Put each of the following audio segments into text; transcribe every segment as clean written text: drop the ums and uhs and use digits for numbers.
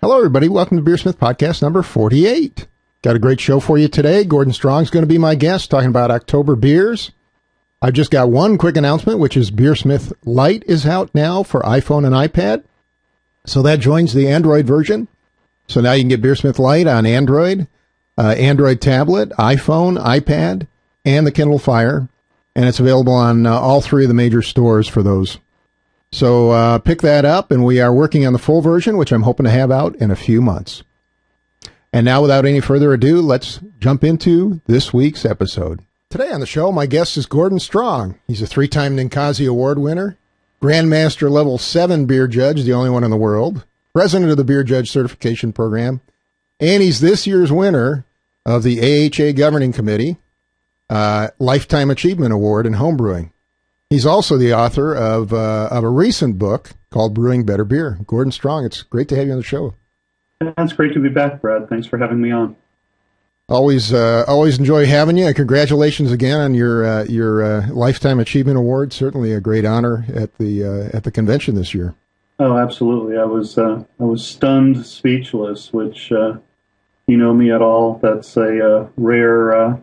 Hello, everybody. Welcome to BeerSmith Podcast number 48. Got a great show for you today. Gordon Strong's going to be my guest, talking about October beers. I've just got one quick announcement, which is BeerSmith Lite is out now for iPhone and iPad. So that joins the Android version. So now you can get BeerSmith Lite on Android, Android tablet, iPhone, iPad, and the Kindle Fire. And it's available on all three of the major stores for those. So pick that up, and we are working on the full version, which I'm hoping to have out in a few months. And now, without any further ado, let's jump into this week's episode. Today on the show, my guest is Gordon Strong. He's a 3-time Ninkasi Award winner, Grandmaster Level 7 beer judge, the only one in the world, president of the Beer Judge Certification Program, and he's this year's winner of the AHA Governing Committee Lifetime Achievement Award in Homebrewing. He's also the author of a recent book called Brewing Better Beer. Gordon Strong, it's great to have you on the show. It's great to be back, Brad. Thanks for having me on. Always enjoy having you. And congratulations again on your Lifetime Achievement Award. Certainly a great honor at the convention this year. Oh, absolutely. I was stunned, speechless. Which, you know me at all? That's a rare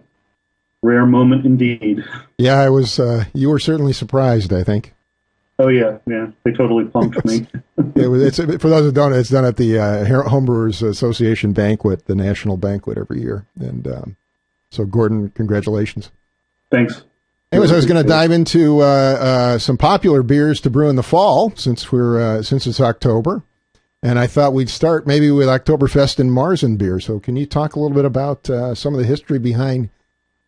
moment indeed. Yeah, I was. You were certainly surprised, I think. Oh yeah. They totally pumped me. It's for those who don't know, it's done at the Homebrewers Association banquet, the national banquet every year. And so, Gordon, congratulations. Thanks. Anyways, I was going to dive into some popular beers to brew in the fall since it's October, and I thought we'd start maybe with Oktoberfest and Marzen beer. So, can you talk a little bit about some of the history behind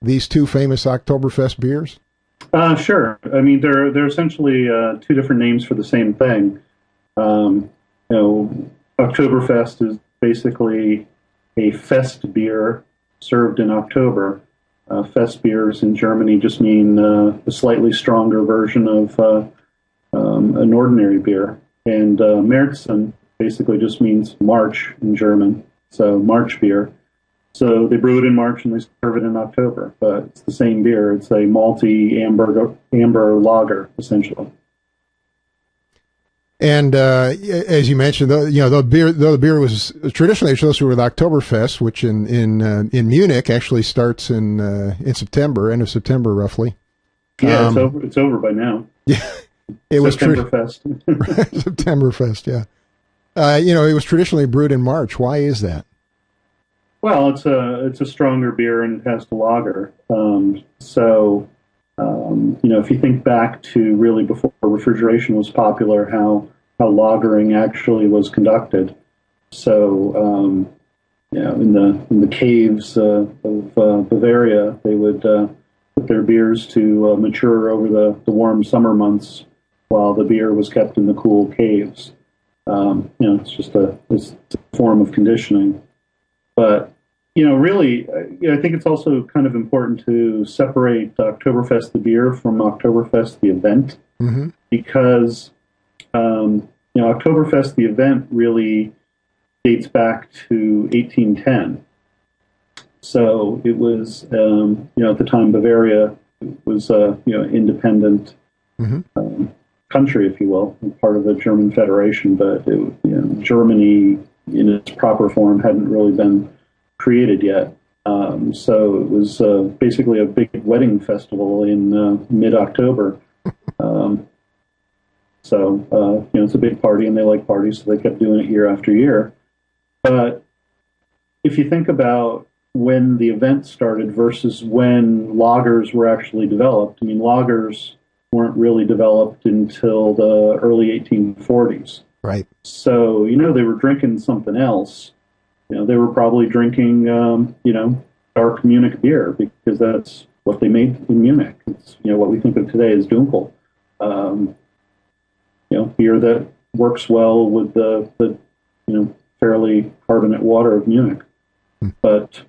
these two famous Oktoberfest beers? Sure. I mean, they're essentially two different names for the same thing. Oktoberfest is basically a fest beer served in October. Fest beers in Germany just mean a slightly stronger version of an ordinary beer. And Marzen basically just means March in German, so March beer. So they brew it in March and they serve it in October, but it's the same beer. It's a malty amber lager, essentially. And as you mentioned, the beer was traditionally associated with Oktoberfest, which in Munich actually starts in September, end of September, roughly. Yeah, it's over. It's over by now. Yeah, it was Septemberfest. Septemberfest, yeah. It was traditionally brewed in March. Why is that? Well, it's a stronger beer and it has the lager. If you think back to really before refrigeration was popular, how lagering actually was conducted. So, in the caves of Bavaria, they would put their beers to mature over the warm summer months, while the beer was kept in the cool caves. It's just it's a form of conditioning. But, really, I think it's also kind of important to separate Oktoberfest the beer from Oktoberfest the event, because, Oktoberfest the event really dates back to 1810. So it was, at the time, Bavaria was, independent country, if you will, part of the German Federation, but Germany in its proper form hadn't really been created yet. So it was basically a big wedding festival in mid-October. It's a big party, and they like parties, so they kept doing it year after year. But if you think about when the event started versus when lagers were actually developed, I mean, lagers weren't really developed until the early 1840s. Right. So, they were drinking something else. They were probably drinking, dark Munich beer, because that's what they made in Munich. It's, what we think of today as Dunkel. Beer that works well with the fairly carbonate water of Munich. But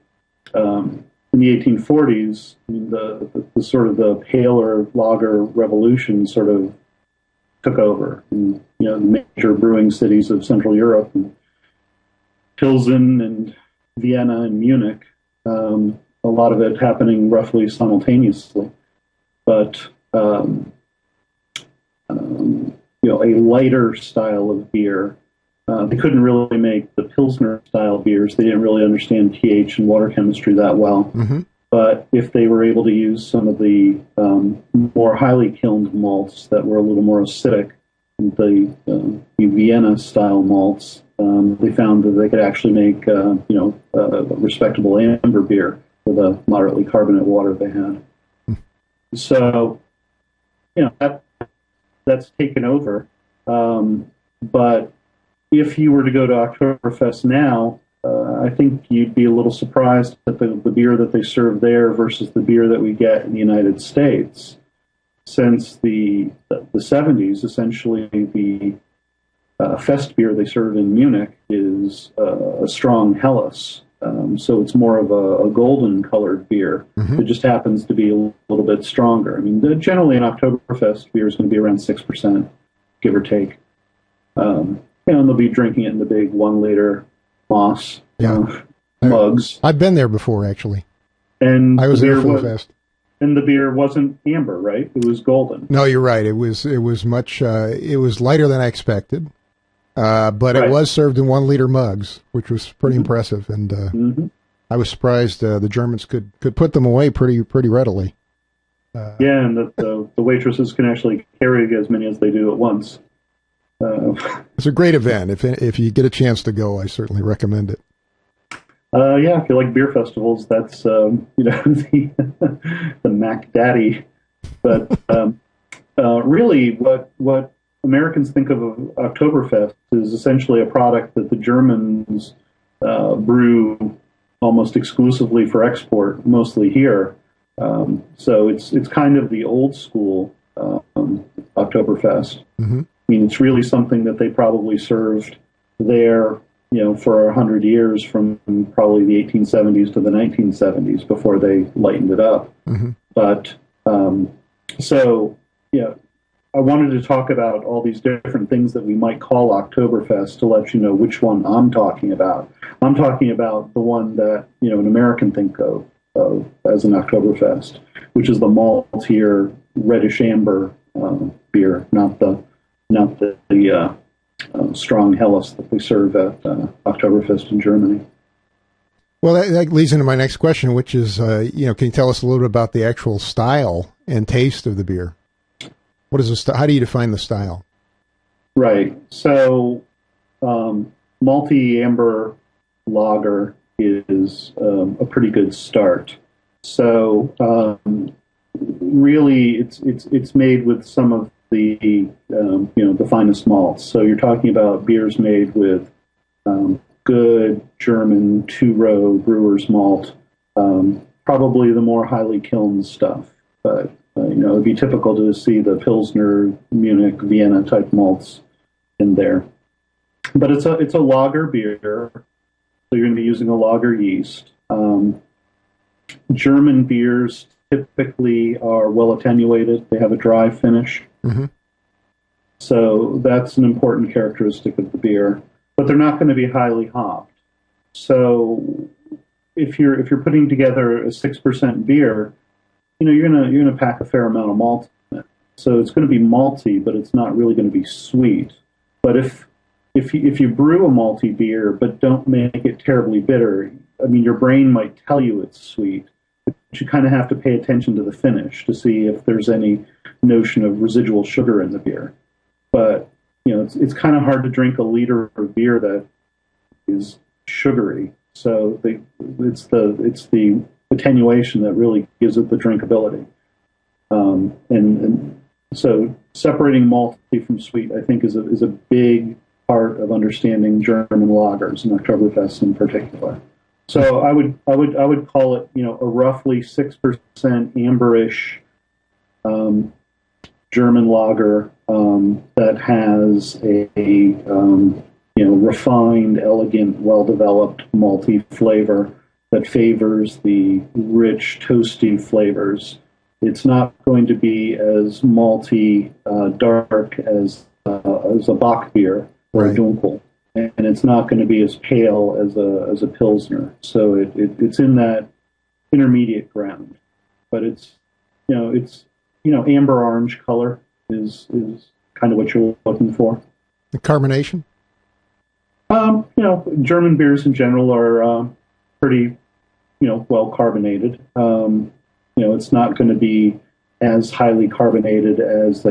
in the 1840s, the sort of the paler lager revolution sort of took over. And, the major brewing cities of Central Europe, and Pilsen and Vienna and Munich, a lot of it happening roughly simultaneously. But a lighter style of beer they couldn't really make the Pilsner style beers. They didn't really understand pH and water chemistry that well. Mm-hmm. But if they were able to use some of the more highly kilned malts that were a little more acidic, the Vienna style malts, they found that they could actually make a respectable amber beer with a moderately carbonate water they had. So, that's taken over. But if you were to go to Oktoberfest now, I think you'd be a little surprised at the beer that they serve there versus the beer that we get in the United States. Since the 70s, essentially the fest beer they serve in Munich is a strong Helles. So it's more of a golden colored beer. Mm-hmm. It just happens to be a little bit stronger. I mean, generally an Oktoberfest beer is going to be around 6%, give or take. And they'll be drinking it in the big 1 liter Moss mugs. I've been there before, actually. And I was there for the fest. And the beer wasn't amber, right? It was golden. No, you're right. It was much. It was lighter than I expected, but right. It was served in 1 liter mugs, which was pretty impressive. And I was surprised the Germans could put them away pretty readily. And the waitresses can actually carry as many as they do at once. It's a great event. If you get a chance to go, I certainly recommend it. If you like beer festivals, that's the Mac Daddy. But really, what Americans think of Oktoberfest is essentially a product that the Germans brew almost exclusively for export, mostly here. So it's kind of the old school Oktoberfest. Mm-hmm. I mean, it's really something that they probably served there, for 100 years, from probably the 1870s to the 1970s before they lightened it up. Mm-hmm. But I wanted to talk about all these different things that we might call Oktoberfest to let you know which one I'm talking about. I'm talking about the one that an American think of as an Oktoberfest, which is the maltier reddish amber beer, not the strong Helles that they serve at Oktoberfest in Germany. Well, that leads into my next question, which is, can you tell us a little bit about the actual style and taste of the beer? What is how do you define the style? Right. So, malty amber lager is a pretty good start. So, really, it's made with some of the finest malts. So you're talking about beers made with good German 2-row brewer's malt, probably the more highly kilned stuff. But it'd be typical to see the Pilsner, Munich, Vienna type malts in there. But it's a lager beer, so you're going to be using a lager yeast. German beers typically are well attenuated. They have a dry finish. Mm-hmm. So that's an important characteristic of the beer. But they're not going to be highly hopped. So if you're putting together a 6% beer, you're gonna pack a fair amount of malt in it. So it's going to be malty, but it's not really going to be sweet. But if you brew a malty beer but don't make it terribly bitter, I mean, your brain might tell you it's sweet, but you kind of have to pay attention to the finish to see if there's any notion of residual sugar in the beer. But it's kind of hard to drink a liter of beer that is sugary. So it's the attenuation that really gives it the drinkability. And so separating malty from sweet, I think, is a big part of understanding German lagers and Oktoberfest in particular. So I would call it a roughly 6% amberish German lager that has a refined, elegant, well-developed malty flavor that favors the rich, toasty flavors. It's not going to be as malty, dark as a Bock beer or a Dunkel, and it's not going to be as pale as a Pilsner. So it's in that intermediate ground, but it's amber orange color is kind of what you're looking for. The carbonation? German beers in general are pretty, well carbonated. It's not going to be as highly carbonated as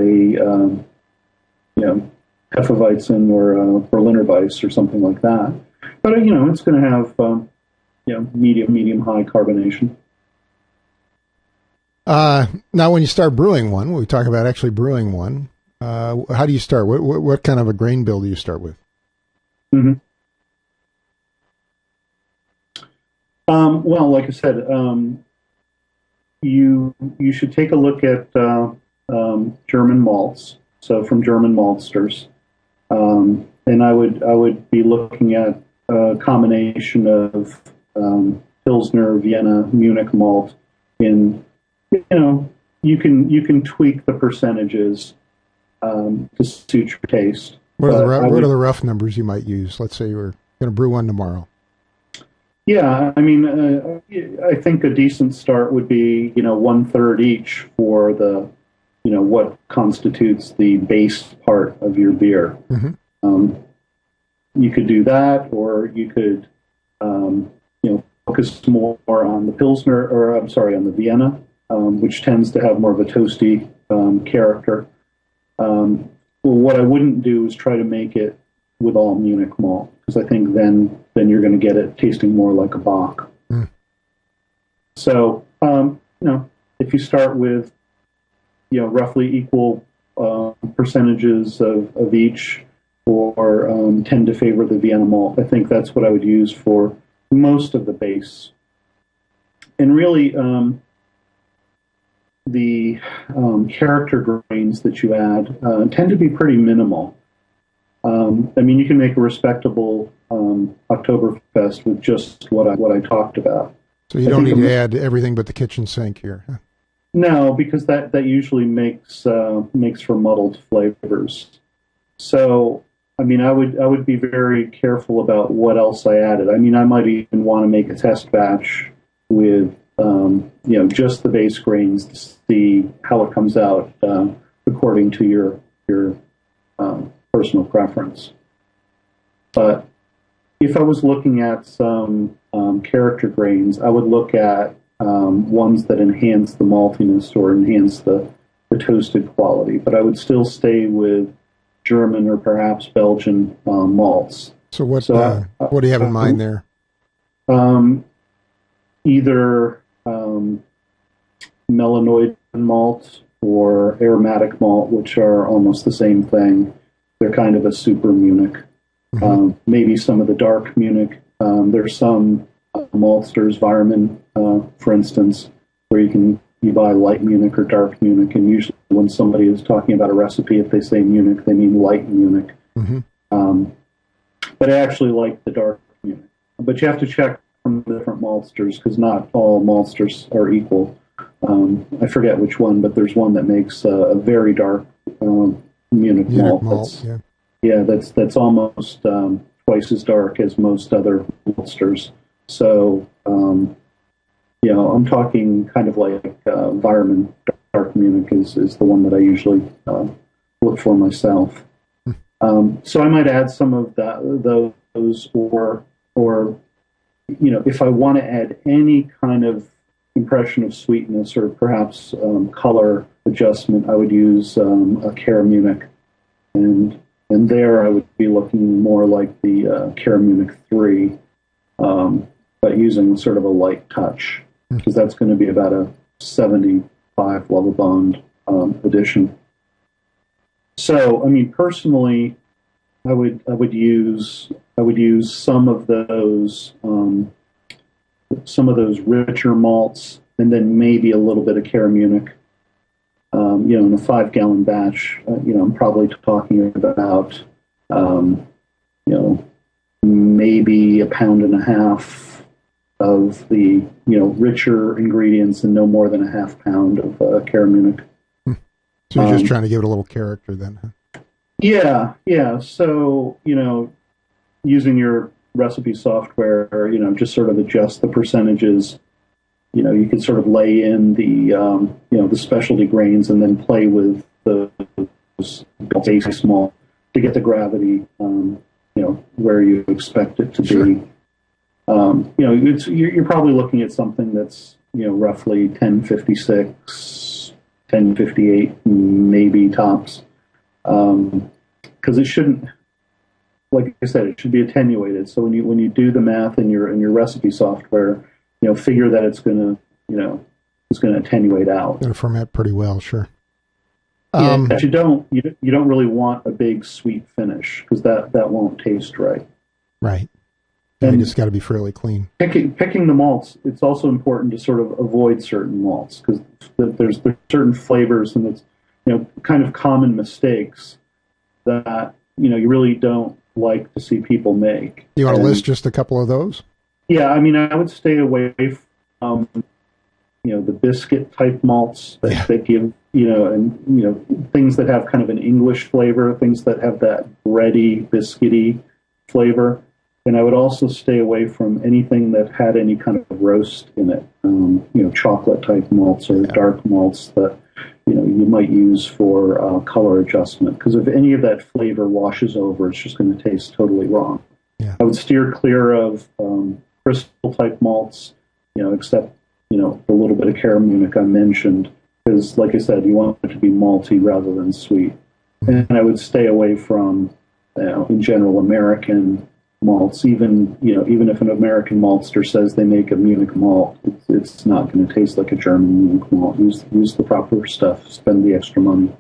Hefeweizen or Berliner Weiss or something like that. But it's going to have medium high carbonation. Now, when you start brewing one, we talk about actually brewing one. How do you start? What kind of a grain bill do you start with? Mm-hmm. Well, like I said, you should take a look at German malts. So from German maltsters, and I would be looking at a combination of Pilsner, Vienna, Munich malt. You can tweak the percentages to suit your taste. What are the rough numbers you might use? Let's say you're going to brew one tomorrow. Yeah, I mean, I think a decent start would be 1/3 each for the what constitutes the base part of your beer. Mm-hmm. You could do that, or you could focus more on the Pilsner, or I'm sorry, on the Vienna, which tends to have more of a toasty character. Well, what I wouldn't do is try to make it with all Munich malt, because I think then you're going to get it tasting more like a Bock. Mm. So, if you start with, roughly equal percentages of each, or tend to favor the Vienna malt, I think that's what I would use for most of the base. And really, the character grains that you add tend to be pretty minimal. You can make a respectable Oktoberfest with just what I talked about. So you don't need to add everything but the kitchen sink here. Huh? No, because that usually makes for muddled flavors. So, I would be very careful about what else I added. I might even want to make a test batch with just the base grains to see how it comes out according to your personal preference. But if I was looking at some character grains, I would look at ones that enhance the maltiness or enhance the toasted quality. But I would still stay with German or perhaps Belgian malts. So what do you have in mind there? Either melanoid malt or aromatic malt, which are almost the same thing. They're kind of a super Munich. Mm-hmm. Maybe some of the dark Munich. There's some maltsters, Weirmann, for instance, where you buy light Munich or dark Munich, and usually when somebody is talking about a recipe, if they say Munich, they mean light Munich. Mm-hmm. But I actually like the dark Munich. But you have to check from the different maltsters, because not all maltsters are equal. I forget which one, but there's one that makes a very dark Munich malt. That's almost twice as dark as most other maltsters. So, I'm talking kind of like Weirmann dark Munich is the one that I usually look for myself. So I might add some of those, or if I want to add any kind of impression of sweetness or perhaps color adjustment, I would use a Care Munich, and there I would be looking more like the Care Munich 3, but using sort of a light touch, because that's going to be about a 75 level bond addition. So, personally, I would use some of those richer malts, and then maybe a little bit of Care Munich. In a 5-gallon batch, I'm probably talking about, maybe 1.5 pounds of the, richer ingredients and no more than 1/2 pound of Care Munich. So you're just trying to give it a little character then, huh? Yeah. So, using your recipe software, just sort of adjust the percentages. You can sort of lay in the specialty grains and then play with the basic malt to get the gravity where you expect it to Sure. be. You're probably looking at something that's roughly 1056, 1058, maybe tops, because it shouldn't. Like I said, it should be attenuated. So when you do the math in your recipe software, figure that it's gonna attenuate out. Going to ferment pretty well, sure. But you don't really want a big sweet finish, because that won't taste right. Right. And it's got to be fairly clean. Picking the malts, it's also important to sort of avoid certain malts, because there's certain flavors, and it's kind of common mistakes that you really don't like to see people make. You want to list just a couple of those? Yeah, I mean, I would stay away from the biscuit type malts that give and things that have kind of an English flavor, things that have that bready, biscuity flavor. And I would also stay away from anything that had any kind of roast in it, chocolate type malts or dark malts that you might use for color adjustment. Because if any of that flavor washes over, it's just going to taste totally wrong. Yeah. I would steer clear of crystal type malts, except the little bit of Caramunic I mentioned, because like I said, you want it to be malty rather than sweet. And I would stay away from, in general, American malts. Even if an American maltster says they make a Munich malt, it's not going to taste like a German Munich malt. Use the proper stuff. Spend the extra money.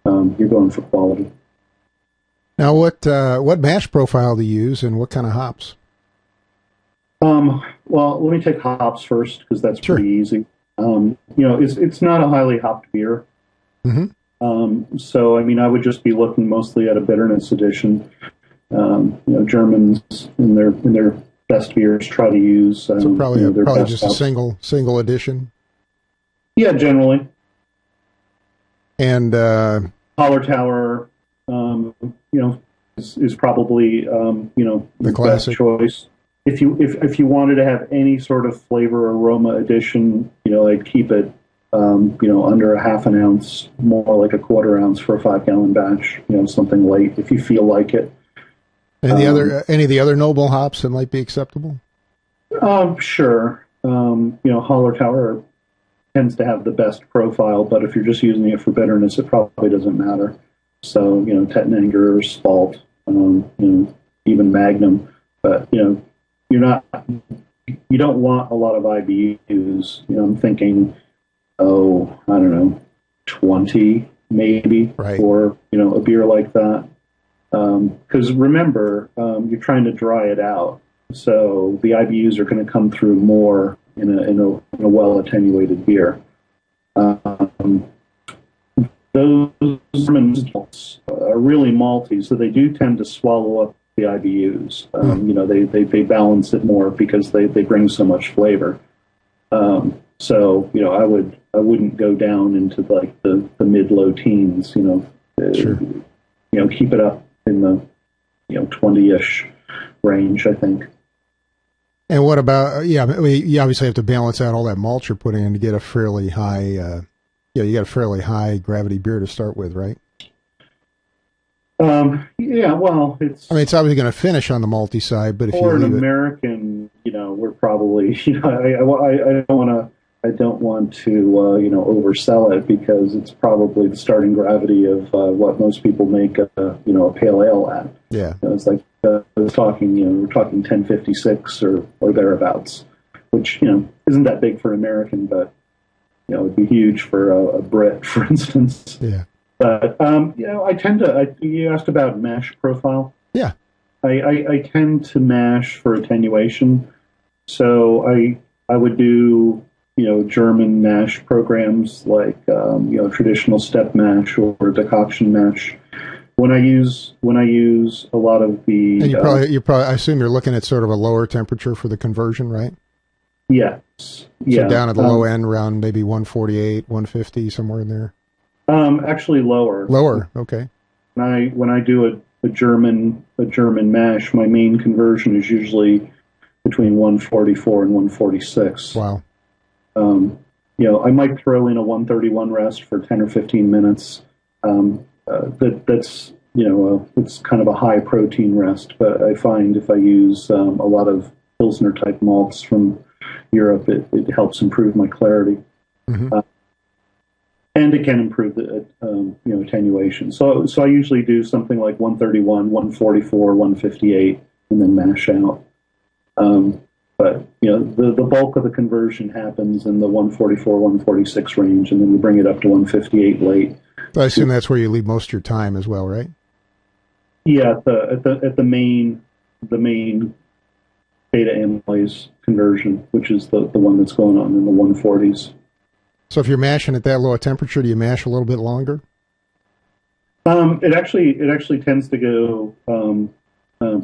You're going for quality. Now, what mash profile do you use, and what kind of hops? Well, let me take hops first, because that's pretty easy. It's not a highly hopped beer. Mm-hmm. So, I mean, I would just be looking mostly at a bitterness addition. Germans in their best beers try to use so probably just hops. a single edition. Yeah, generally. And Holler Tower, is probably the classic best choice. If you wanted to have any sort of flavor aroma addition, I'd keep it under a half an ounce, more like a quarter ounce for a 5-gallon batch. Something light if you feel like it. And any of the other noble hops that might be acceptable? Sure. Holler Tower tends to have the best profile, but if you're just using it for bitterness, it probably doesn't matter. So, Tettnanger, Spalt, even Magnum, but you don't want a lot of IBUs. I'm thinking, I don't know, 20 maybe for a beer like that. Because remember, you're trying to dry it out, so the IBUs are going to come through more in a well attenuated beer. Those malts are really malty, so they do tend to swallow up the IBUs. They balance it more because they bring so much flavor. So I wouldn't go down into like the mid-low teens. Keep it up in the 20-ish range, I think. And what about you obviously have to balance out all that malt you're putting in to get a fairly high you got a fairly high gravity beer to start with, right? Well, it's obviously going to finish on the malty side, but if for you an American, we're probably I don't want to oversell it, because it's probably the starting gravity of what most people make a pale ale at. Yeah, it's like we're talking 1056 or thereabouts, which isn't that big for an American, but it'd be huge for a Brit, for instance. Yeah. But I tend to. You asked about mash profile. Yeah. I tend to mash for attenuation, so I would do German mash programs like traditional step mash or decoction mash. When I use a lot of the, and you probably I assume you're looking at sort of a lower temperature for the conversion, right? Yes. So down at the low end, around maybe 148, 150, somewhere in there. Actually lower. Lower, okay. When I do a German mash, my main conversion is usually between 144 and 146. Wow. I might throw in a 131 rest for 10 or 15 minutes. That's it's kind of a high protein rest, but I find if I use a lot of Pilsner type malts from Europe, it helps improve my clarity. Mm-hmm. And it can improve the attenuation. So I usually do something like 131, 144, 158, and then mash out. But the bulk of the conversion happens in the 144, 146 range, and then we bring it up to 158 late. I assume that's where you leave most of your time as well, right? Yeah, at the main beta amylase conversion, which is the one that's going on in the 140s. So if you're mashing at that low a temperature, do you mash a little bit longer? It actually tends to go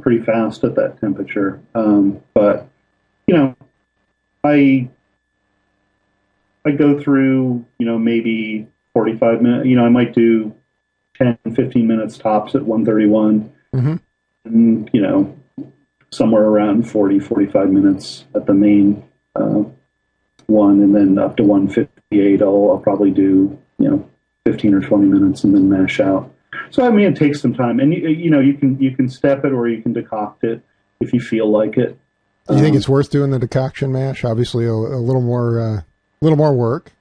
pretty fast at that temperature. But I go through maybe 45 minutes. I might do 10, 15 minutes tops at 131, mm-hmm. and somewhere around 40, 45 minutes at the main one, and then up to 158, I'll probably do 15 or 20 minutes and then mash out. So it takes some time, and you can step it or you can decoct it if you feel like it. Do you think it's worth doing the decoction mash? Obviously, a little more work.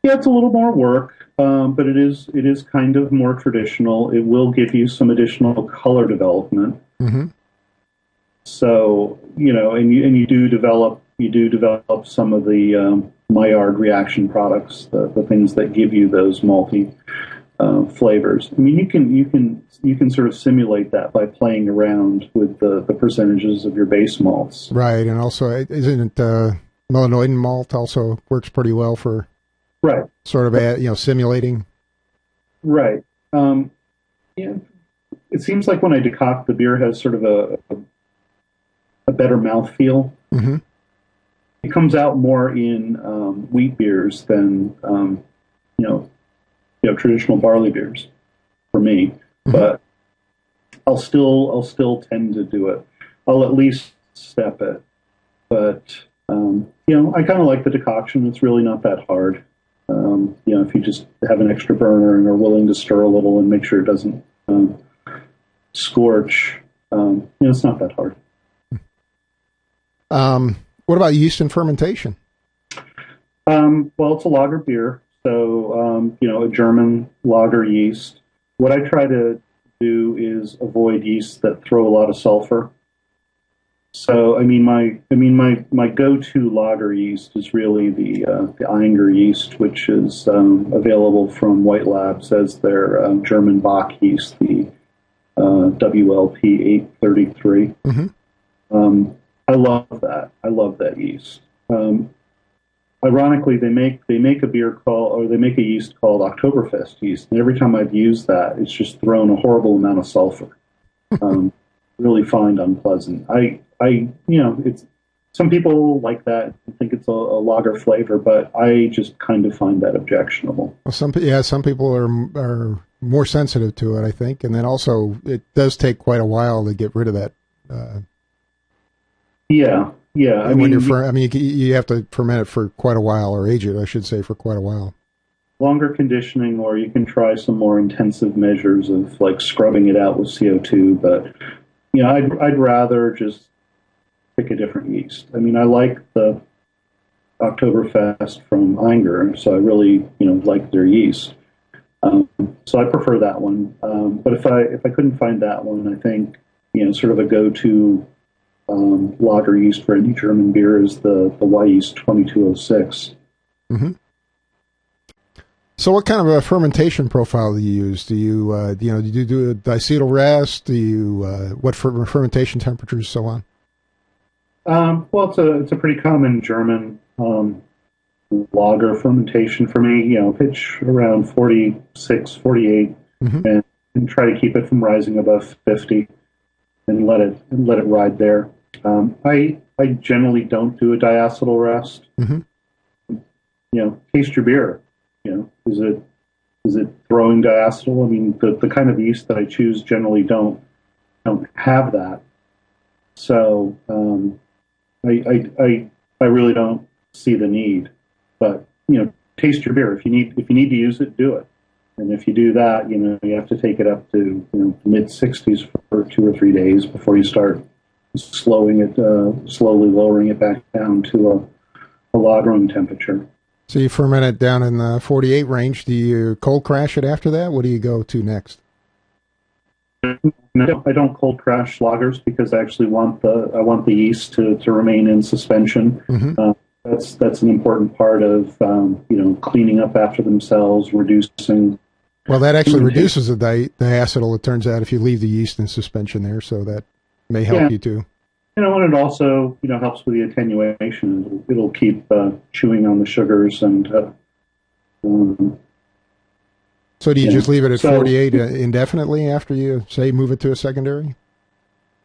Yeah, it's a little more work, but it is kind of more traditional. It will give you some additional color development. Mm-hmm. So and you do develop some of the Maillard reaction products, the things that give you those malty flavors. You can sort of simulate that by playing around with the percentages of your base malts. Right, and also isn't it melanoidin malt also works pretty well for right sort of simulating. Right. It seems like when I decoct, the beer has sort of a better mouthfeel. Mm-hmm. It comes out more in wheat beers than traditional barley beers for me. Mm-hmm. But I'll still tend to do it. I'll at least step it. But I kind of like the decoction. It's really not that hard. If you just have an extra burner and are willing to stir a little and make sure it doesn't scorch, it's not that hard. What about yeast and fermentation? Well, it's a lager beer, so a German lager yeast. What I try to do is avoid yeasts that throw a lot of sulfur. So, my go-to lager yeast is really the Einger yeast, which is available from White Labs as their German Bach yeast, the WLP 833. Mm-hmm. I love that. I love that yeast. Ironically, they make a yeast called Oktoberfest yeast, and every time I've used that, it's just thrown a horrible amount of sulfur. Really find unpleasant. It's some people like that and think it's a lager flavor, but I just kind of find that objectionable. Well, some people are more sensitive to it, I think, and then also it does take quite a while to get rid of that. Yeah. You have to ferment it for quite a while, or age it, I should say, for quite a while. Longer conditioning, or you can try some more intensive measures of like scrubbing it out with CO2. But I'd rather just pick a different yeast. I like the Oktoberfest from Einger, so I really like their yeast. So I prefer that one. But if I couldn't find that one, I think sort of a go-to lager yeast for any German beer is the Y yeast 2206. Mm-hmm. So, what kind of a fermentation profile do you use? Do you do you do a diacetyl rest? Do you what fermentation temperatures, so on? Well, it's a pretty common German lager fermentation for me. Pitch around 46, 48, mm-hmm. and try to keep it from rising above 50, and let it ride there. I generally don't do a diacetyl rest. Mm-hmm. Taste your beer. Is it throwing diacetyl? The kind of yeast that I choose generally don't have that. So I really don't see the need. But taste your beer. If you need to use it, do it. And if you do that, you have to take it up to mid 60s for 2 or 3 days before you start slowly lowering it back down to a lagering temperature. So you ferment it down in the 48 range. Do you cold crash it after that? What do you go to next? I don't cold crash lagers because I actually want the yeast to remain in suspension. Mm-hmm. That's an important part of cleaning up after themselves, reducing. Well, that actually reduces the diacetyl, it turns out, if you leave the yeast in suspension there, so that may help you too. And it also helps with the attenuation. It'll keep chewing on the sugars and. So do you just leave it at 48 indefinitely after you, say, move it to a secondary?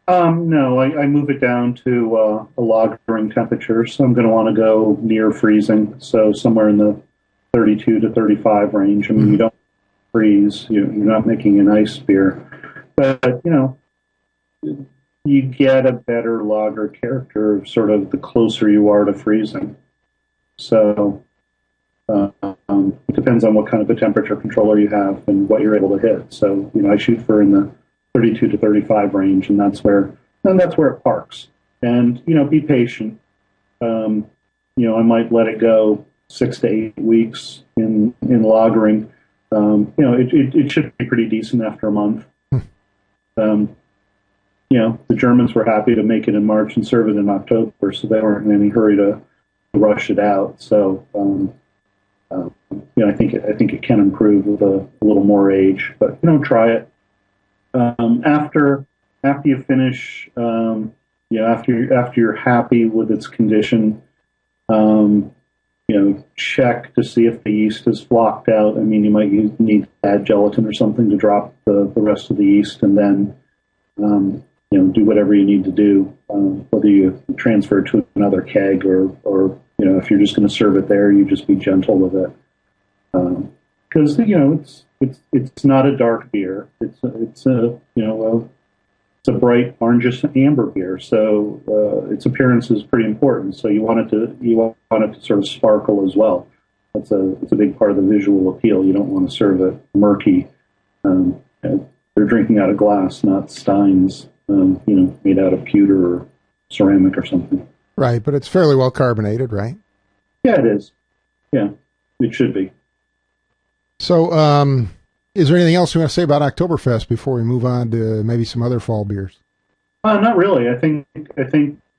No, I move it down to a lagering temperature, so I'm going to want to go near freezing, so somewhere in the 32 to 35 range. I mean, you don't freeze, you're not making an ice beer, but, you get a better lager character sort of the closer you are to freezing. So it depends on what kind of a temperature controller you have and what you're able to hit. So, I shoot for in the 32 to 35 range, and that's where it parks. And, be patient. I might let it go 6 to 8 weeks in lagering. It should be pretty decent after a month. The Germans were happy to make it in March and serve it in October, so they weren't in any hurry to rush it out. So, I think it can improve with a little more age, but try it. After you finish, after you're happy with its condition, check to see if the yeast is flocked out. I mean, you might need to add gelatin or something to drop the rest of the yeast, and then do whatever you need to do, whether you transfer it to another keg or if you're just going to serve it there, you just be gentle with it. Because it's not a dark beer. It's a bright orangish amber beer. So its appearance is pretty important. So you want it to sort of sparkle as well. It's a big part of the visual appeal. You don't want to serve it murky. They're drinking out of glass, not steins, made out of pewter or ceramic or something. Right, but it's fairly well carbonated, right? Yeah, it is. Yeah, it should be. So, is there anything else you want to say about Oktoberfest before we move on to maybe some other fall beers? Not really. I think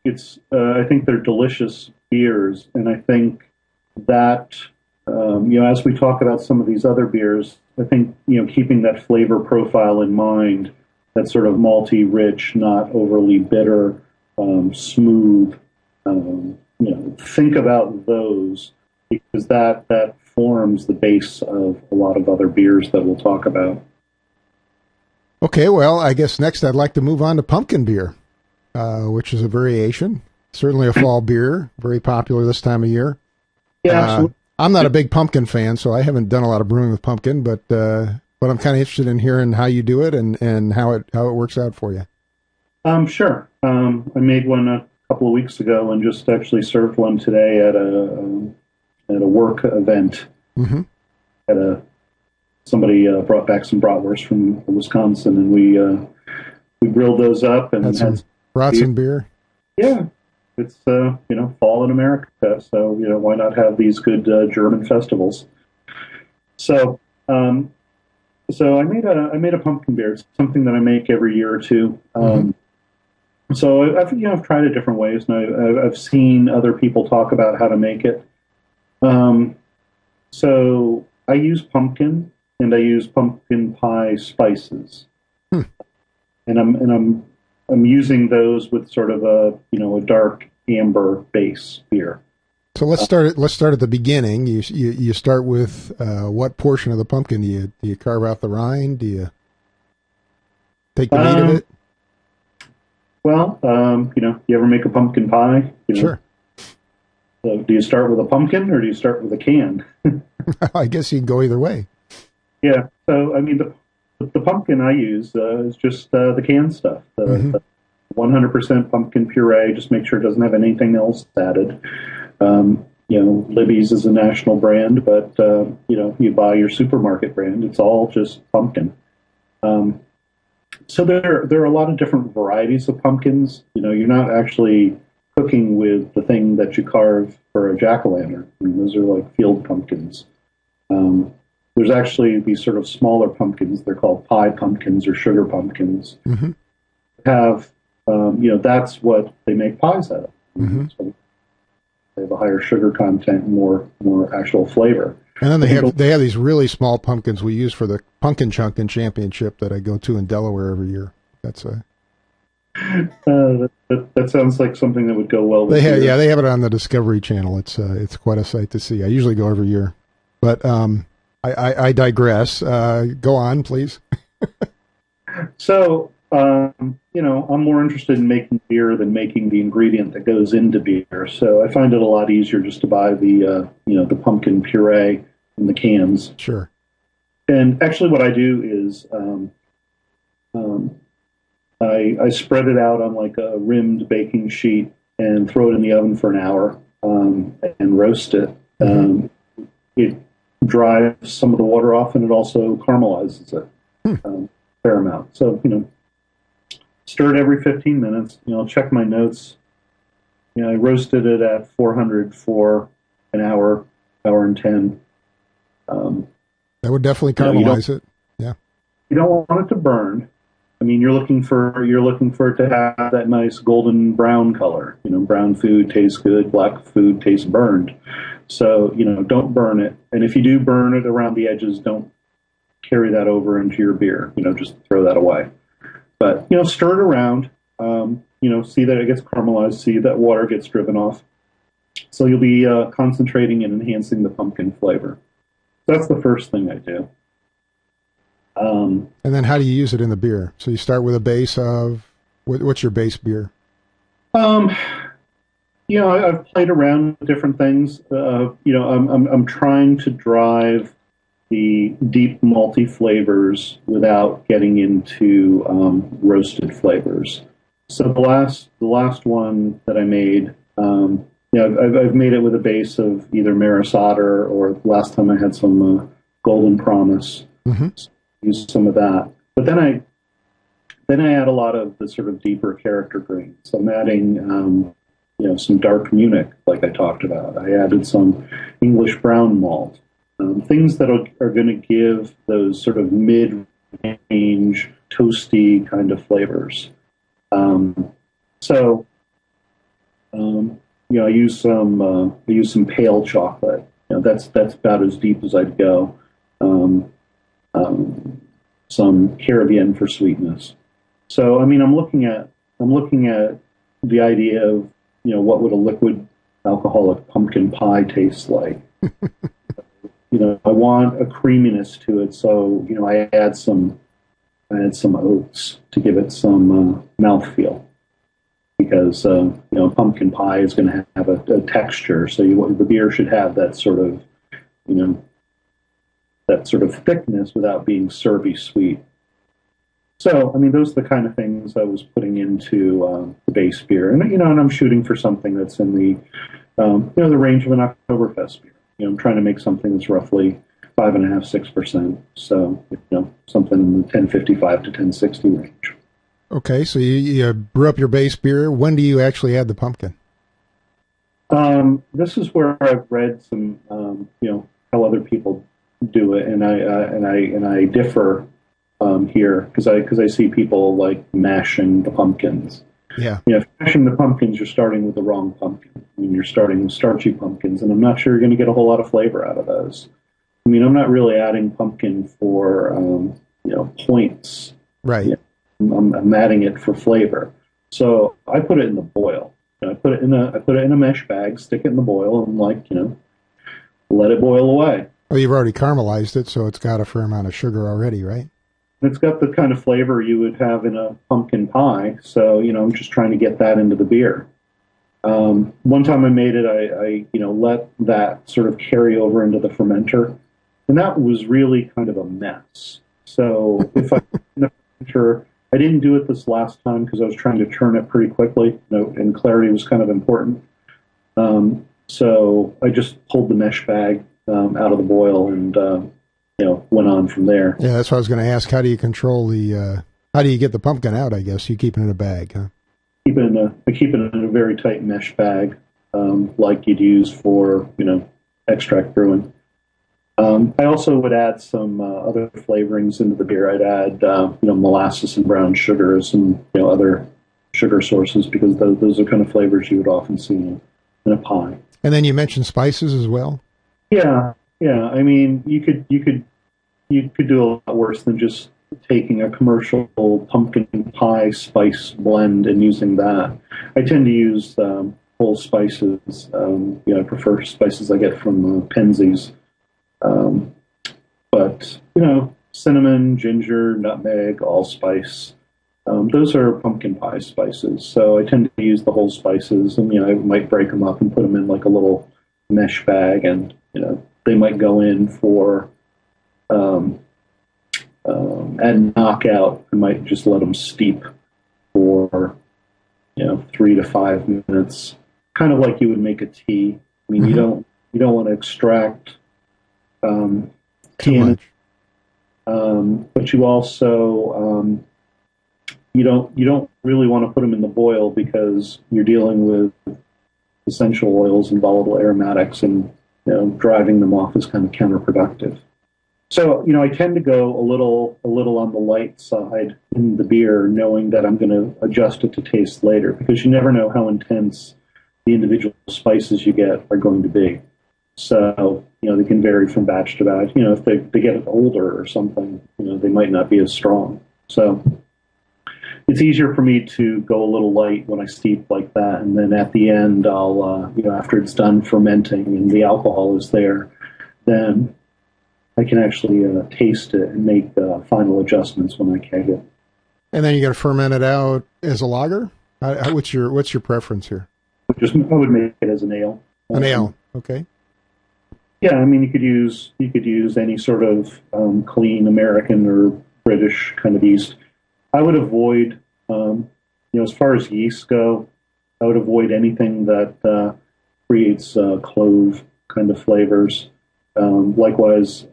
they're delicious beers, and I think that as we talk about some of these other beers, I think keeping that flavor profile in mind, that sort of malty, rich, not overly bitter, smooth. Think about those because that forms the base of a lot of other beers that we'll talk about. Okay, well, I guess next I'd like to move on to pumpkin beer, which is a variation, certainly a fall beer, very popular this time of year. Yeah, absolutely. I'm not a big pumpkin fan, so I haven't done a lot of brewing with pumpkin, but I'm kind of interested in hearing how you do it and how it works out for you. Sure. I made one a couple of weeks ago and just actually served one today at a work event. Mm-hmm. Somebody brought back some bratwurst from Wisconsin, and we grilled those up and had some brats and beer. Yeah, it's fall in America, so why not have these good German festivals? So I made a pumpkin beer. It's something that I make every year or two. So I've tried it different ways, and I've seen other people talk about how to make it. So I use pumpkin, and I use pumpkin pie spices, and I'm using those with sort of a dark amber base beer. So let's start at the beginning. You start with what portion of the pumpkin do you carve out the rind? Do you take the meat of it? Well, you ever make a pumpkin pie? Sure. So do you start with a pumpkin or do you start with a can? I guess you can go either way. Yeah. So, I mean, the pumpkin I use is just the canned stuff. The 100% pumpkin puree. Just make sure it doesn't have anything else added. Libby's is a national brand, but you buy your supermarket brand. It's all just pumpkin. So there are a lot of different varieties of pumpkins. You're not actually cooking with the thing that you carve for a jack-o'-lantern. Those are like field pumpkins. There's actually these sort of smaller pumpkins. They're called pie pumpkins or sugar pumpkins. Mm-hmm. That's what they make pies out of. Mm-hmm. So they have a higher sugar content, more actual flavor. And then they have these really small pumpkins we use for the pumpkin chunkin' championship that I go to in Delaware every year. That's that sounds like something that would go well with they have it on the Discovery Channel. It's quite a sight to see. I usually go every year, but I digress. Go on, please. So I'm more interested in making beer than making the ingredient that goes into beer. So I find it a lot easier just to buy the pumpkin puree in the cans. Sure. And actually, what I do is I spread it out on like a rimmed baking sheet and throw it in the oven for an hour and roast it. It dries some of the water off, and it also caramelizes it fair amount. So stir it every 15 minutes. Check my notes. I roasted it at 400 for an hour and 10. That would definitely caramelize it. Yeah. You don't want it to burn. You're looking for it to have that nice golden brown color. Brown food tastes good. Black food tastes burned. So don't burn it. And if you do burn it around the edges, don't carry that over into your beer. Just throw that away. But stir it around. See that it gets caramelized. See that water gets driven off. So you'll be concentrating and enhancing the pumpkin flavor. That's the first thing I do. And then how do you use it in the beer? So you start with a base of what's your base beer? I've played around with different things. I'm trying to drive the deep malty flavors without getting into roasted flavors. So the last one that I made, I've made it with a base of either Maris Otter, or last time I had some Golden Promise. Mm-hmm. So use some of that. But then I add a lot of the sort of deeper character grains. So I'm adding some dark Munich, like I talked about. I added some English brown malt. Things that are going to give those sort of mid-range, toasty kind of flavors. I use some pale chocolate. That's about as deep as I'd go. Some Caribbean for sweetness. So I'm looking at the idea of what would a liquid alcoholic pumpkin pie taste like. I want a creaminess to it, so I add some oats to give it some mouthfeel, because pumpkin pie is going to have a texture, so the beer should have that sort of thickness without being syrupy sweet. So those are the kind of things I was putting into the base beer, and I'm shooting for something that's in the the range of an Oktoberfest beer. I'm trying to make something that's roughly 5.5%, 6%. So, something in the 1055 to 1060 range. Okay, so you brew up your base beer. When do you actually add the pumpkin? This is where I've read some, how other people do it, and I differ here because I see people like mashing the pumpkins. Yeah. Mashing the pumpkins, you're starting with the wrong pumpkin. You're starting with starchy pumpkins, and I'm not sure you're going to get a whole lot of flavor out of those. I'm not really adding pumpkin for, points. Right. I'm adding it for flavor. So I put it in the boil. I put it in a mesh bag, stick it in the boil, and let it boil away. Well, you've already caramelized it, so it's got a fair amount of sugar already, right? It's got the kind of flavor you would have in a pumpkin pie. So, I'm just trying to get that into the beer. One time I made it, I let that sort of carry over into the fermenter, and that was really kind of a mess. So if I in the fermenter, I didn't do it this last time because I was trying to churn it pretty quickly, and clarity was kind of important. So I just pulled the mesh bag out of the boil and went on from there. Yeah, that's what I was going to ask. How do you control how do you get the pumpkin out? I guess you keep it in a bag, huh? I keep it in a very tight mesh bag, like you'd use for extract brewing. I also would add some other flavorings into the beer. I'd add molasses and brown sugars and other sugar sources, because those are kind of flavors you would often see in a pie. And then you mentioned spices as well. Yeah. I mean, you could do a lot worse than just taking a commercial pumpkin pie spice blend and using that. I tend to use whole spices. I prefer spices I get from Penzeys. But cinnamon, ginger, nutmeg, allspice. Those are pumpkin pie spices. So I tend to use the whole spices, and I might break them up and put them in like a little mesh bag, and they might go in for at knockout. I might just let them steep for 3 to 5 minutes, kind of like you would make a tea. I mean, you don't want to extract too much, but you also you don't really want to put them in the boil, because you're dealing with essential oils and volatile aromatics, and driving them off is kind of counterproductive. So I tend to go a little on the light side in the beer, knowing that I'm going to adjust it to taste later, because you never know how intense the individual spices you get are going to be. So they can vary from batch to batch. If they get older or something, they might not be as strong. So it's easier for me to go a little light when I steep like that, and then at the end, I'll after it's done fermenting and the alcohol is there, then I can actually taste it and make final adjustments when I keg it. And then you got to ferment it out as a lager. What's your preference here? I would make it as an ale. An ale, okay. Yeah, I mean, you could use any sort of clean American or British kind of yeast. I would avoid, as far as yeast go, I would avoid anything that creates clove kind of flavors. Likewise,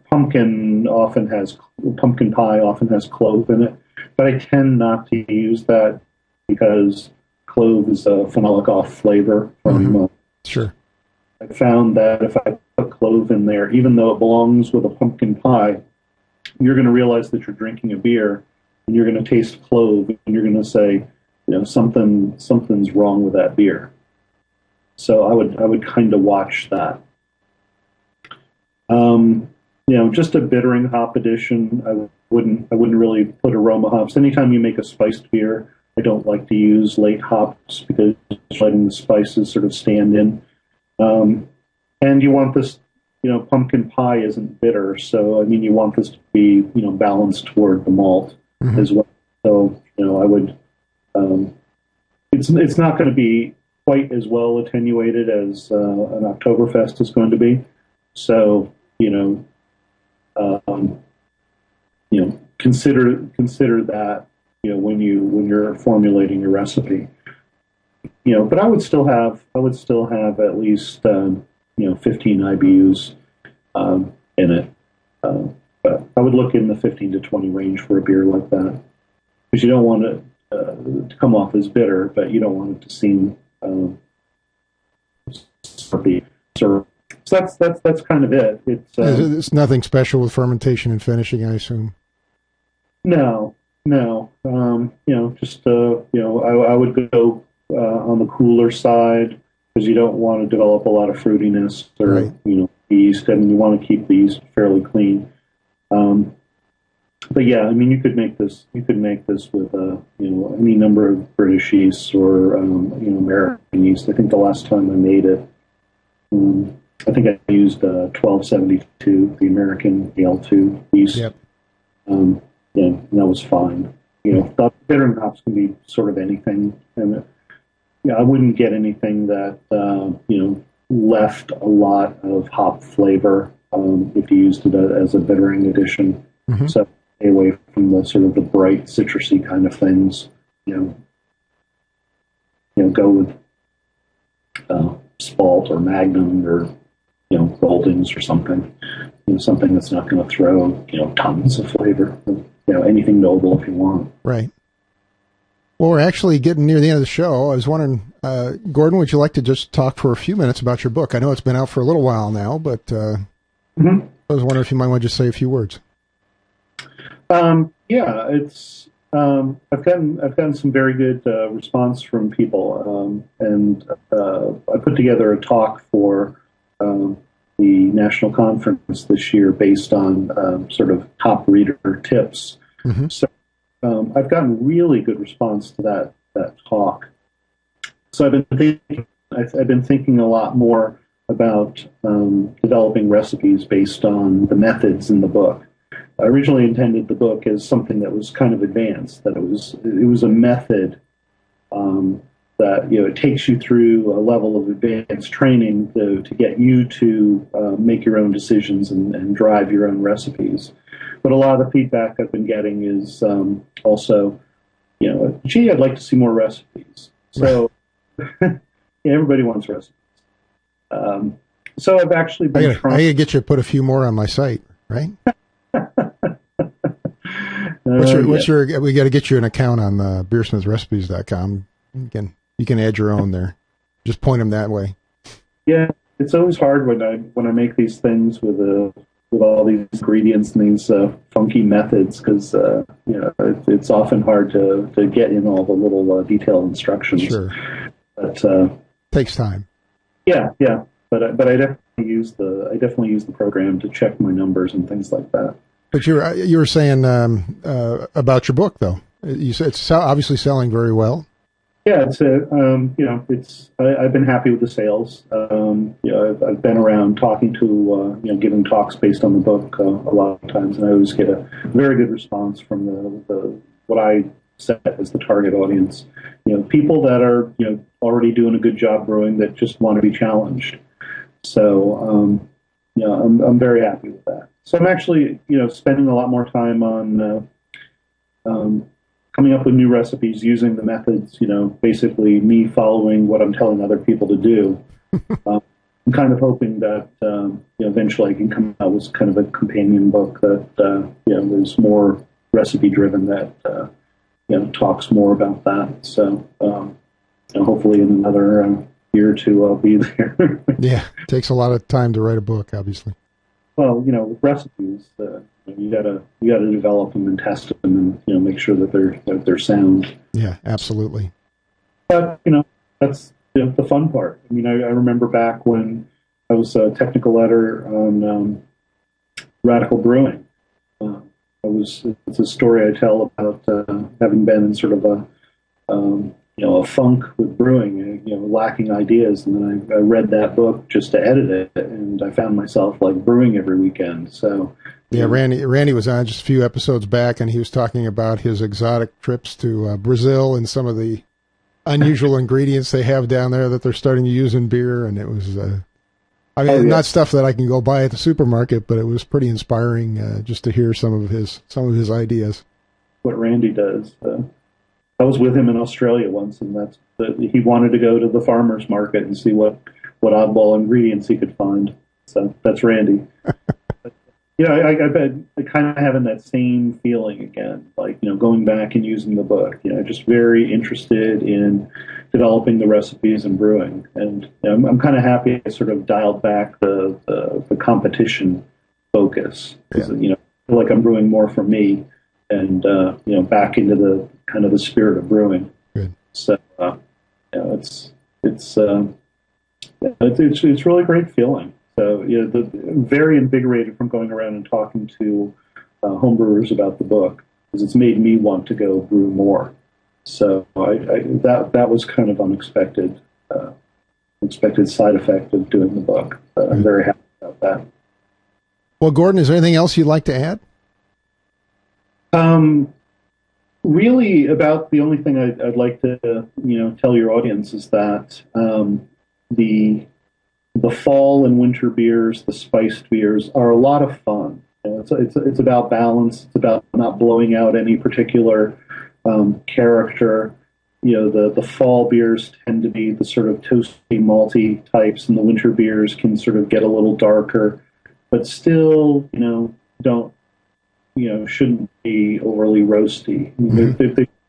pumpkin pie often has clove in it, but I tend not to use that, because clove is a phenolic off flavor from. Sure. I found that if I put clove in there, even though it belongs with a pumpkin pie, you're going to realize that you're drinking a beer, and you're going to taste clove, and you're going to say, something's wrong with that beer. So I would kind of watch that. Just a bittering hop addition. I wouldn't really put aroma hops. Anytime you make a spiced beer, I don't like to use late hops, because letting the spices sort of stand in. And you want this, pumpkin pie isn't bitter, so I mean, you want this to be, balanced toward the malt as well. So, I would. It's not going to be quite as well attenuated as an Oktoberfest is going to be. So, consider that, when you're formulating your recipe. But I would still have at least 15 IBUs in it. But I would look in the 15 to 20 range for a beer like that, because you don't want it to come off as bitter, but you don't want it to seem syrupy. So that's kind of it. It's nothing special with fermentation and finishing, I assume. No. I would go on the cooler side, because you don't want to develop a lot of fruitiness or yeast, and you want to keep the yeast fairly clean. But yeah, I mean, you could make this with any number of British yeasts or American yeast. I think the last time I made it, I think I used 1272, the American AL2 yeast. Yep. And that was fine. The bittering hops can be sort of anything, and I wouldn't get anything that left a lot of hop flavor if you used it as a bittering addition. So stay away from the sort of the bright citrusy kind of things. Go with Malt or Magnum or Goldings or something. Something that's not going to throw tons of flavor. Anything noble if you want. Right. Well, we're actually getting near the end of the show. I was wondering, Gordon, would you like to just talk for a few minutes about your book? I know it's been out for a little while now, but I was wondering if you might want to just say a few words. It's I've gotten some very good response from people, and I put together a talk for the national conference this year based on sort of top reader tips. So I've gotten really good response to that talk. So I've been thinking a lot more about developing recipes based on the methods in the book. I originally intended the book as something that was kind of advanced, that it was a method that it takes you through a level of advanced training to get you to make your own decisions and drive your own recipes. But a lot of the feedback I've been getting is also, gee, I'd like to see more recipes. So everybody wants recipes. So I've actually been trying. I gotta get you to put a few more on my site, right? We got to get you an account on BeerSmithRecipes.com. You can add your own there. Just point them that way. Yeah, it's always hard when I make these things with all these ingredients and these funky methods, because it's often hard to get in all the little detailed instructions. Sure, but takes time. Yeah, but I definitely use the program to check my numbers and things like that. But you were saying about your book, though. You said it's obviously selling very well. Yeah, I've been happy with the sales. I've been around talking to, giving talks based on the book a lot of times, and I always get a very good response from the what I set as the target audience. People that are, already doing a good job brewing that just want to be challenged. So, I'm very happy with that. So I'm actually, spending a lot more time on coming up with new recipes using the methods, basically me following what I'm telling other people to do. I'm kind of hoping that, eventually I can come out with kind of a companion book that, is more recipe driven, that, talks more about that. So, hopefully in another year or two, I'll be there. Yeah. It takes a lot of time to write a book, obviously. Well, with recipes, you gotta develop them and test them, and make sure that they're sound. Yeah, absolutely. But that's the fun part. I mean, I remember back when I was a technical editor on Radical Brewing. It's a story I tell about having been in sort of a funk with brewing, lacking ideas, and then I read that book just to edit it, and I found myself brewing every weekend. So yeah, Randy was on just a few episodes back, and he was talking about his exotic trips to Brazil and some of the unusual ingredients they have down there that they're starting to use in beer, and it was not stuff that I can go buy at the supermarket, but it was pretty inspiring just to hear some of his ideas. What Randy does. I was with him in Australia once, and he wanted to go to the farmer's market and see what oddball ingredients he could find. So that's Randy. I bet kind of having that same feeling again, going back and using the book. Just very interested in developing the recipes and brewing, and I'm kind of happy I sort of dialed back the competition focus. Yeah. I feel like I'm brewing more for me, and back into the kind of the spirit of brewing. Good. So it's really great feeling. So very invigorated from going around and talking to homebrewers about the book, because it's made me want to go brew more. So that was kind of unexpected side effect of doing the book. But I'm very happy about that. Well, Gordon, is there anything else you'd like to add? Really, about the only thing I'd like to tell your audience is that the fall and winter beers, the spiced beers, are a lot of fun. It's about balance. It's about not blowing out any particular character. the fall beers tend to be the sort of toasty, malty types, and the winter beers can sort of get a little darker, but still, don't, shouldn't be overly roasty.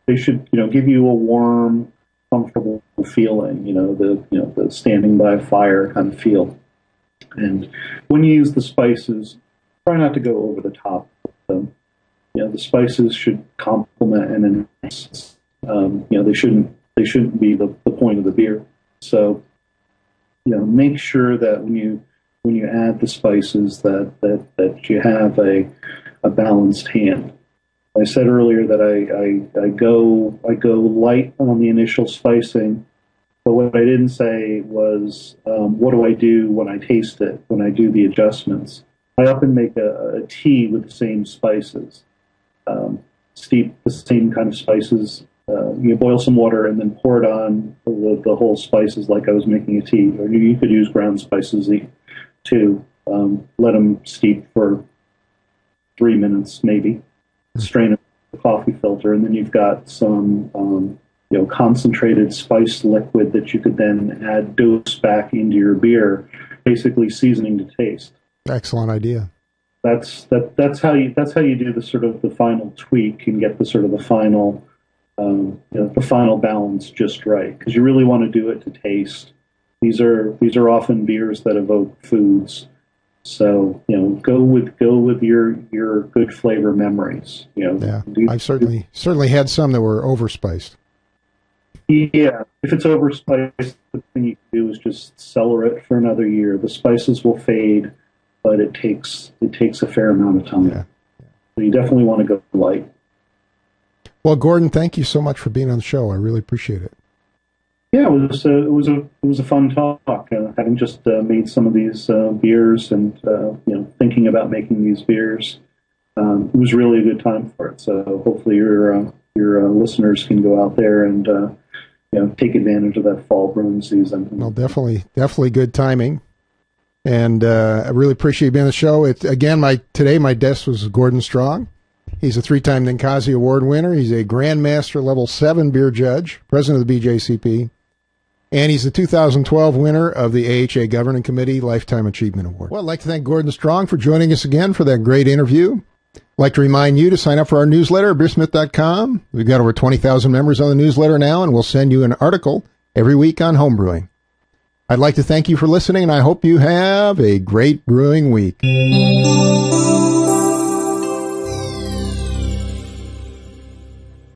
They should, give you a warm, comfortable feeling, the standing by a fire kind of feel. And when you use the spices, try not to go over the top with them. The spices should complement and enhance. They shouldn't be the point of the beer. So, make sure that when you add the spices that you have a balanced hand. I said earlier that I go light on the initial spicing, but what I didn't say was what do I do when I taste it, when I do the adjustments. I often make a tea with the same spices, steep the same kind of spices. You boil some water and then pour it on the whole spices like I was making a tea. Or you could use ground spices too. Let them steep for 3 minutes maybe. Strain it in the coffee filter, and then you've got some concentrated spice liquid that you could then add dose back into your beer, basically seasoning to taste. Excellent idea. That's how you do the sort of the final tweak and get the sort of the final the final balance just right, because you really want to do it to taste. These are often beers that evoke foods, so go with your good flavor memories. Yeah, I've certainly had some that were overspiced. Yeah, if it's overspiced, the thing you can do is just cellar it for another year. The spices will fade, but it takes a fair amount of time. Yeah. So you definitely want to go light. Well, Gordon, thank you so much for being on the show. I really appreciate it. Yeah, it was a fun talk. Having just made some of these beers and thinking about making these beers, it was really a good time for it. So hopefully your listeners can go out there and take advantage of that fall brewing season. Well, definitely good timing. And I really appreciate you being on the show. Today my guest was Gordon Strong. He's a 3-time Ninkasi Award winner. He's a Grandmaster Level 7 beer judge, president of the BJCP, and he's the 2012 winner of the AHA Governing Committee Lifetime Achievement Award. Well, I'd like to thank Gordon Strong for joining us again for that great interview. I'd like to remind you to sign up for our newsletter at BeerSmith.com. We've got over 20,000 members on the newsletter now, and we'll send you an article every week on homebrewing. I'd like to thank you for listening, and I hope you have a great brewing week.